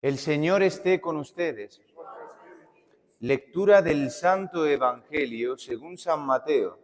El Señor esté con ustedes. Lectura del Santo Evangelio según San Mateo.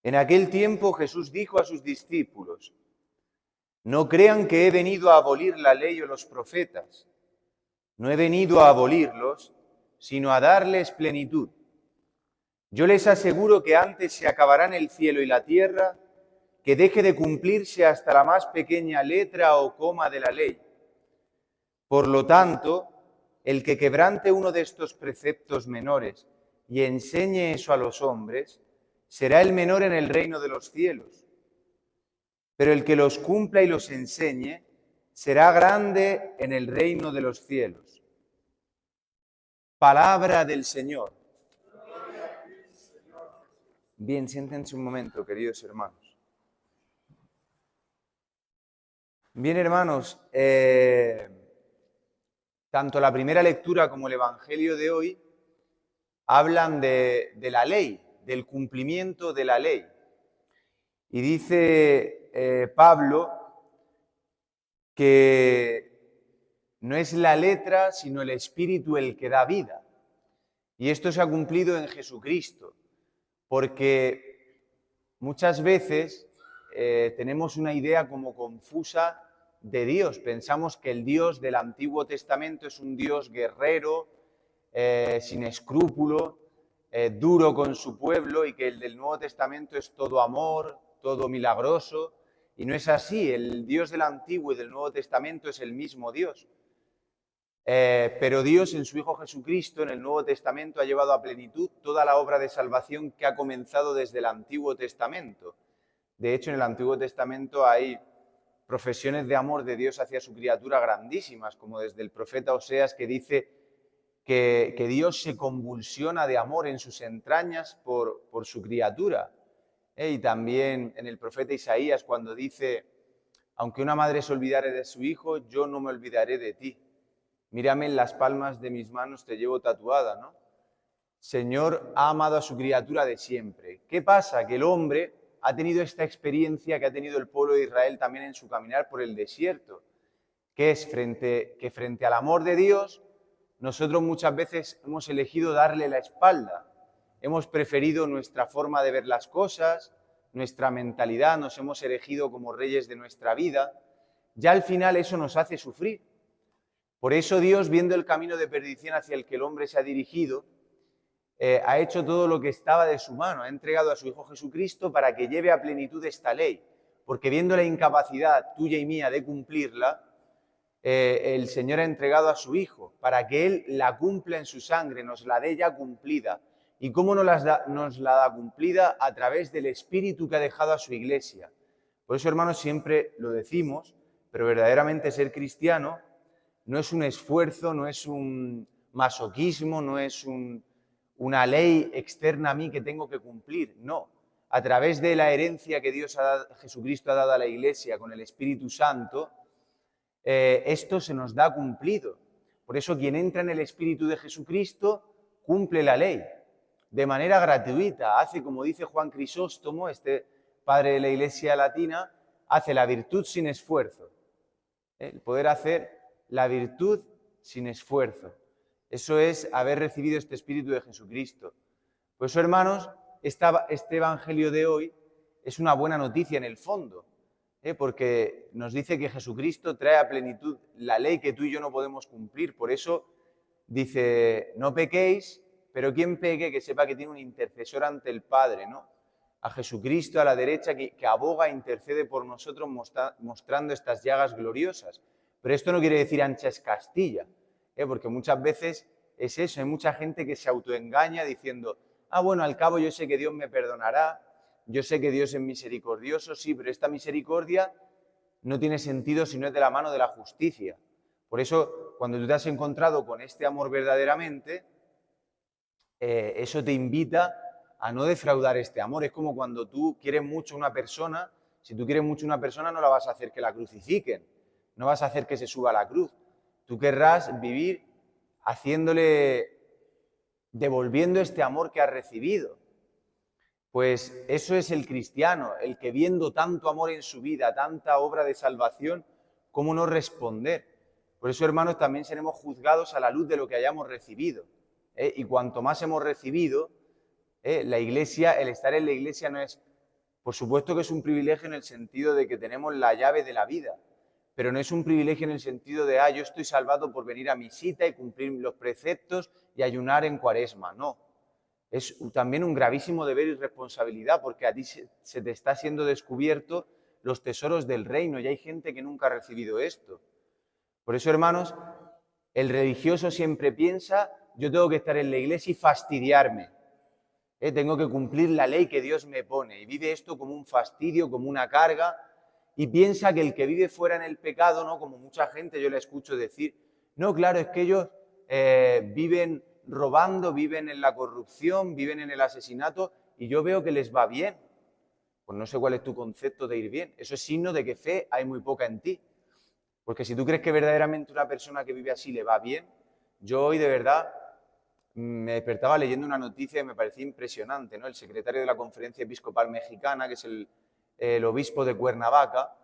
En aquel tiempo Jesús dijo a sus discípulos: No crean que he venido a abolir la ley o los profetas. No he venido a abolirlos, sino a darles plenitud. Yo les aseguro que antes se acabarán el cielo y la tierra que deje de cumplirse hasta la más pequeña letra o coma de la ley. Por lo tanto, el que quebrante uno de estos preceptos menores y enseñe eso a los hombres, será el menor en el reino de los cielos. Pero el que los cumpla y los enseñe, será grande en el reino de los cielos. Palabra del Señor. Bien, siéntense un momento, queridos hermanos. Bien, hermanos, tanto la primera lectura como el Evangelio de hoy hablan de la ley, del cumplimiento de la ley. Y dice Pablo que no es la letra, sino el Espíritu el que da vida. Y esto se ha cumplido en Jesucristo, porque muchas veces tenemos una idea como confusa de Dios. Pensamos que el Dios del Antiguo Testamento es un Dios guerrero, sin escrúpulo, duro con su pueblo, y que el del Nuevo Testamento es todo amor, todo milagroso. Y no es así. El Dios del Antiguo y del Nuevo Testamento es el mismo Dios. Pero Dios en su Hijo Jesucristo, en el Nuevo Testamento, ha llevado a plenitud toda la obra de salvación que ha comenzado desde el Antiguo Testamento. De hecho, en el Antiguo Testamento hay profesiones de amor de Dios hacia su criatura grandísimas, como desde el profeta Oseas, que dice que Dios se convulsiona de amor en sus entrañas por su criatura. Y también en el profeta Isaías, cuando dice: aunque una madre se olvidare de su hijo, yo no me olvidaré de ti. Mírame, en las palmas de mis manos te llevo tatuada, ¿no? Señor ha amado a su criatura de siempre. ¿Qué pasa? Que el hombre ha tenido esta experiencia que ha tenido el pueblo de Israel también en su caminar por el desierto, que es que frente al amor de Dios, nosotros muchas veces hemos elegido darle la espalda. Hemos preferido nuestra forma de ver las cosas, nuestra mentalidad, nos hemos erigido como reyes de nuestra vida. Ya al final eso nos hace sufrir. Por eso Dios, viendo el camino de perdición hacia el que el hombre se ha dirigido, ha hecho todo lo que estaba de su mano, ha entregado a su Hijo Jesucristo para que lleve a plenitud esta ley, porque viendo la incapacidad tuya y mía de cumplirla, el Señor ha entregado a su Hijo para que Él la cumpla en su sangre, nos la dé ya cumplida. ¿Y cómo nos la da cumplida? A través del Espíritu que ha dejado a su Iglesia. Por eso, hermanos, siempre lo decimos, pero verdaderamente ser cristiano no es un esfuerzo, no es un masoquismo, no es una ley externa a mí que tengo que cumplir. No, a través de la herencia que Jesucristo ha dado a la Iglesia con el Espíritu Santo, esto se nos da cumplido. Por eso quien entra en el Espíritu de Jesucristo cumple la ley de manera gratuita. Hace, como dice Juan Crisóstomo, este padre de la Iglesia latina, hace la virtud sin esfuerzo. El poder hacer la virtud sin esfuerzo. Eso es haber recibido este Espíritu de Jesucristo. Por eso, hermanos, este Evangelio de hoy es una buena noticia en el fondo, porque nos dice que Jesucristo trae a plenitud la ley que tú y yo no podemos cumplir. Por eso dice: no pequéis, pero quien peque, que sepa que tiene un intercesor ante el Padre, ¿no? A Jesucristo a la derecha, que aboga e intercede por nosotros, mostrando estas llagas gloriosas. Pero esto no quiere decir ancha es Castilla, porque muchas veces es eso. Hay mucha gente que se autoengaña diciendo: bueno, al cabo yo sé que Dios me perdonará, yo sé que Dios es misericordioso, sí, pero esta misericordia no tiene sentido si no es de la mano de la justicia. Por eso, cuando tú te has encontrado con este amor verdaderamente, eso te invita a no defraudar este amor. Es como cuando tú quieres mucho a una persona. Si tú quieres mucho a una persona, no la vas a hacer que la crucifiquen, no vas a hacer que se suba a la cruz. Tú querrás vivir devolviendo este amor que has recibido. Pues eso es el cristiano, el que viendo tanto amor en su vida, tanta obra de salvación, cómo no responder. Por eso, hermanos, también seremos juzgados a la luz de lo que hayamos recibido. Y cuanto más hemos recibido, la Iglesia, el estar en la Iglesia no es, por supuesto que es un privilegio en el sentido de que tenemos la llave de la vida, pero no es un privilegio en el sentido de, yo estoy salvado por venir a mi cita y cumplir los preceptos y ayunar en Cuaresma. No, es también un gravísimo deber y responsabilidad, porque a ti se te está siendo descubierto los tesoros del reino y hay gente que nunca ha recibido esto. Por eso, hermanos, el religioso siempre piensa, yo tengo que estar en la Iglesia y fastidiarme. Tengo que cumplir la ley que Dios me pone y vive esto como un fastidio, como una carga y piensa que el que vive fuera en el pecado, ¿no? Como mucha gente yo le escucho decir, no, claro, es que ellos viven robando, viven en la corrupción, viven en el asesinato y yo veo que les va bien. Pues no sé cuál es tu concepto de ir bien. Eso es signo de que fe hay muy poca en ti. Porque si tú crees que verdaderamente una persona que vive así le va bien, yo hoy de verdad me despertaba leyendo una noticia y me parecía impresionante, ¿no? El secretario de la Conferencia Episcopal Mexicana, que es el obispo de Cuernavaca,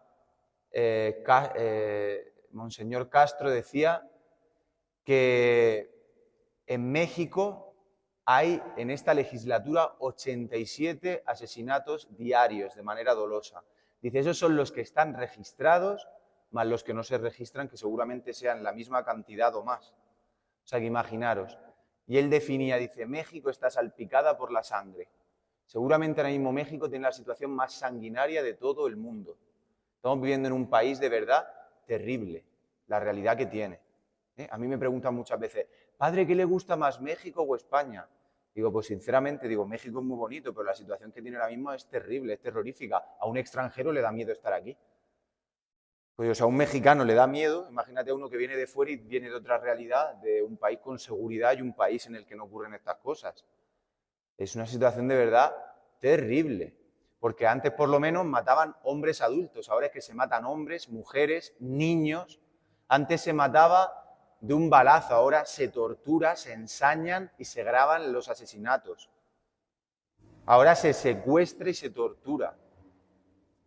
Monseñor Castro, decía que en México hay en esta legislatura 87 asesinatos diarios de manera dolosa. Dice, esos son los que están registrados, más los que no se registran, que seguramente sean la misma cantidad o más. O sea que imaginaros. Y él definía, dice, México está salpicada por la sangre. Seguramente ahora mismo México tiene la situación más sanguinaria de todo el mundo. Estamos viviendo en un país de verdad terrible, la realidad que tiene. A mí me preguntan muchas veces, padre, ¿qué le gusta más, México o España? Digo, pues sinceramente, México es muy bonito, pero la situación que tiene ahora mismo es terrible, es terrorífica. A un extranjero le da miedo estar aquí. Pues, o sea, a un mexicano le da miedo, imagínate a uno que viene de fuera y viene de otra realidad, de un país con seguridad y un país en el que no ocurren estas cosas. Es una situación de verdad terrible, porque antes por lo menos mataban hombres adultos, ahora es que se matan hombres, mujeres, niños. Antes se mataba de un balazo, ahora se tortura, se ensañan y se graban los asesinatos. Ahora se secuestra y se tortura.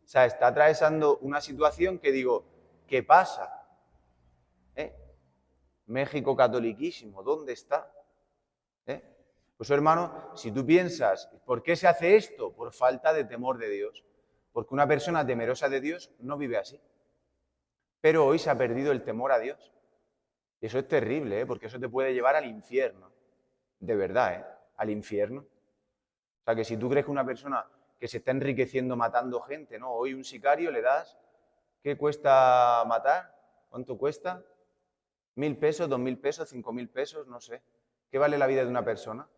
O sea, está atravesando una situación que digo, ¿qué pasa? México catoliquísimo, ¿dónde está? Pues hermano, si tú piensas, ¿por qué se hace esto? Por falta de temor de Dios. Porque una persona temerosa de Dios no vive así. Pero hoy se ha perdido el temor a Dios. Y eso es terrible, porque eso te puede llevar al infierno. De verdad, al infierno. O sea, que si tú crees que una persona que se está enriqueciendo matando gente, ¿no? Hoy un sicario le das, ¿qué cuesta matar? ¿Cuánto cuesta? 1.000 pesos, 2.000 pesos, 5.000 pesos, no sé. ¿Qué vale la vida de una persona?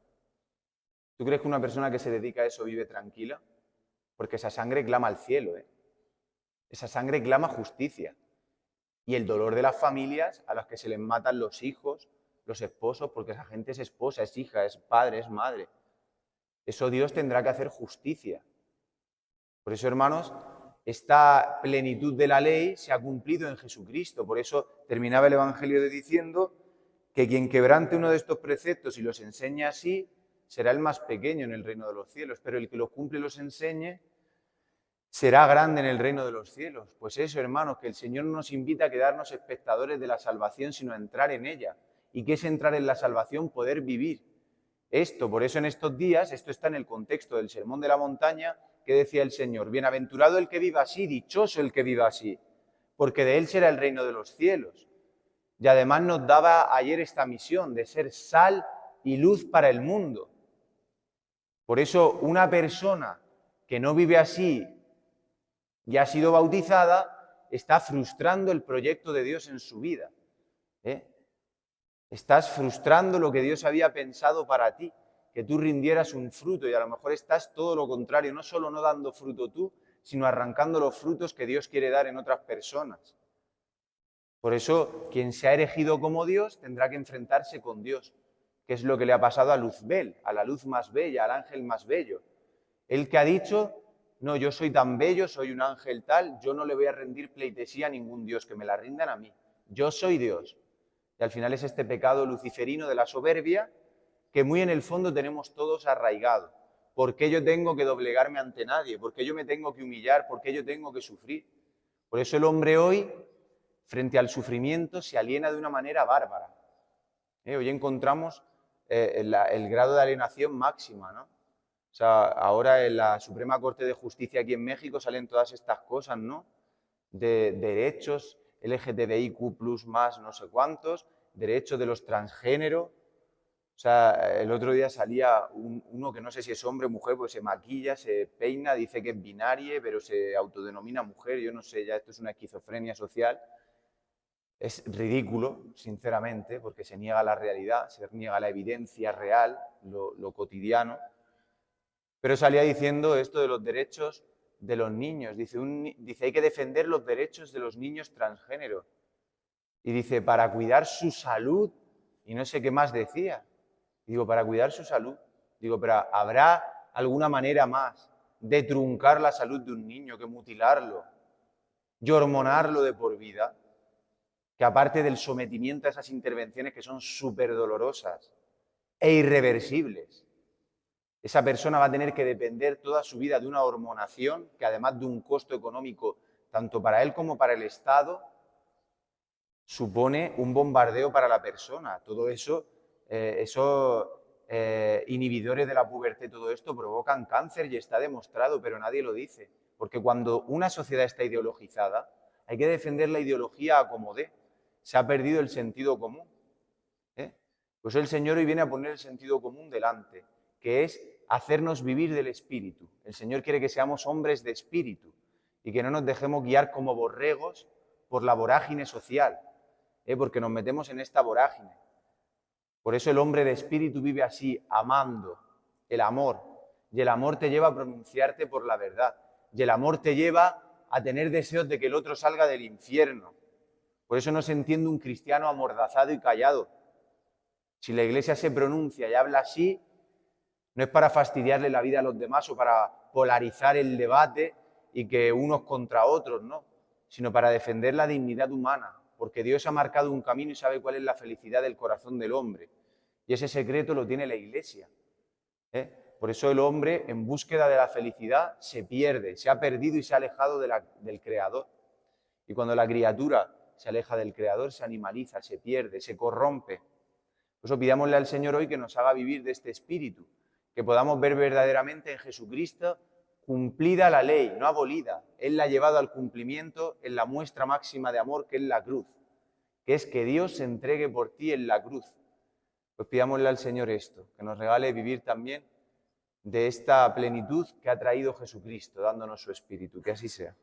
¿Tú crees que una persona que se dedica a eso vive tranquila? Porque esa sangre clama al cielo, Esa sangre clama justicia. Y el dolor de las familias a las que se les matan los hijos, los esposos, porque esa gente es esposa, es hija, es padre, es madre. Eso Dios tendrá que hacer justicia. Por eso, hermanos, esta plenitud de la ley se ha cumplido en Jesucristo. Por eso terminaba el Evangelio diciendo que quien quebrante uno de estos preceptos y los enseñe así, será el más pequeño en el reino de los cielos, pero el que los cumple y los enseñe será grande en el reino de los cielos. Pues eso, hermanos, que el Señor no nos invita a quedarnos espectadores de la salvación, sino a entrar en ella. ¿Y qué es entrar en la salvación? Poder vivir esto. Por eso en estos días, esto está en el contexto del Sermón de la Montaña, que decía el Señor, bienaventurado el que viva así, dichoso el que viva así, porque de él será el reino de los cielos. Y además nos daba ayer esta misión de ser sal y luz para el mundo. Por eso una persona que no vive así y ha sido bautizada está frustrando el proyecto de Dios en su vida. Estás frustrando lo que Dios había pensado para ti, que tú rindieras un fruto y a lo mejor estás todo lo contrario, no solo no dando fruto tú, sino arrancando los frutos que Dios quiere dar en otras personas. Por eso, quien se ha erigido como Dios tendrá que enfrentarse con Dios, que es lo que le ha pasado a Luzbel, a la luz más bella, al ángel más bello. Él que ha dicho, no, yo soy tan bello, soy un ángel tal, yo no le voy a rendir pleitesía a ningún Dios, que me la rindan a mí. Yo soy Dios. Y al final es este pecado luciferino de la soberbia que muy en el fondo tenemos todos arraigado. ¿Por qué yo tengo que doblegarme ante nadie? ¿Por qué yo me tengo que humillar? ¿Por qué yo tengo que sufrir? Por eso el hombre hoy frente al sufrimiento se aliena de una manera bárbara. Hoy encontramos el grado de alienación máxima, ¿no? O sea, ahora en la Suprema Corte de Justicia aquí en México salen todas estas cosas, ¿no? De derechos LGTBIQ+, más no sé cuántos, derechos de los transgéneros. O sea, el otro día salía uno que no sé si es hombre o mujer, pues se maquilla, se peina, dice que es binaria, pero se autodenomina mujer. Yo no sé, ya esto es una esquizofrenia social. Es ridículo, sinceramente, porque se niega la realidad, se niega la evidencia real, lo cotidiano. Pero salía diciendo esto de los derechos de los niños. Dice, hay que defender los derechos de los niños transgénero. Y dice, para cuidar su salud, y no sé qué más decía. Y digo, para cuidar su salud. Digo, pero ¿habrá alguna manera más de truncar la salud de un niño que mutilarlo y hormonarlo de por vida? Que aparte del sometimiento a esas intervenciones que son súper dolorosas e irreversibles, esa persona va a tener que depender toda su vida de una hormonación que, además de un costo económico tanto para él como para el Estado, supone un bombardeo para la persona. Todo eso, esos inhibidores de la pubertad, todo esto provocan cáncer y está demostrado, pero nadie lo dice. Porque cuando una sociedad está ideologizada, hay que defender la ideología a como dé. Se ha perdido el sentido común. Pues el Señor hoy viene a poner el sentido común delante, que es hacernos vivir del Espíritu. El Señor quiere que seamos hombres de Espíritu y que no nos dejemos guiar como borregos por la vorágine social, porque nos metemos en esta vorágine. Por eso el hombre de Espíritu vive así, amando, el amor. Y el amor te lleva a pronunciarte por la verdad. Y el amor te lleva a tener deseos de que el otro salga del infierno. Por eso no se entiende un cristiano amordazado y callado. Si la Iglesia se pronuncia y habla así, no es para fastidiarle la vida a los demás o para polarizar el debate y que unos contra otros, no, sino para defender la dignidad humana, porque Dios ha marcado un camino y sabe cuál es la felicidad del corazón del hombre. Y ese secreto lo tiene la Iglesia. Por eso el hombre, en búsqueda de la felicidad, se pierde, se ha perdido y se ha alejado del Creador. Y cuando la criatura se aleja del Creador, se animaliza, se pierde, se corrompe. Por eso pidámosle al Señor hoy que nos haga vivir de este espíritu, que podamos ver verdaderamente en Jesucristo cumplida la ley, no abolida. Él la ha llevado al cumplimiento en la muestra máxima de amor que es la cruz, que es que Dios se entregue por ti en la cruz. Pues pidámosle al Señor esto, que nos regale vivir también de esta plenitud que ha traído Jesucristo, dándonos su espíritu. Que así sea.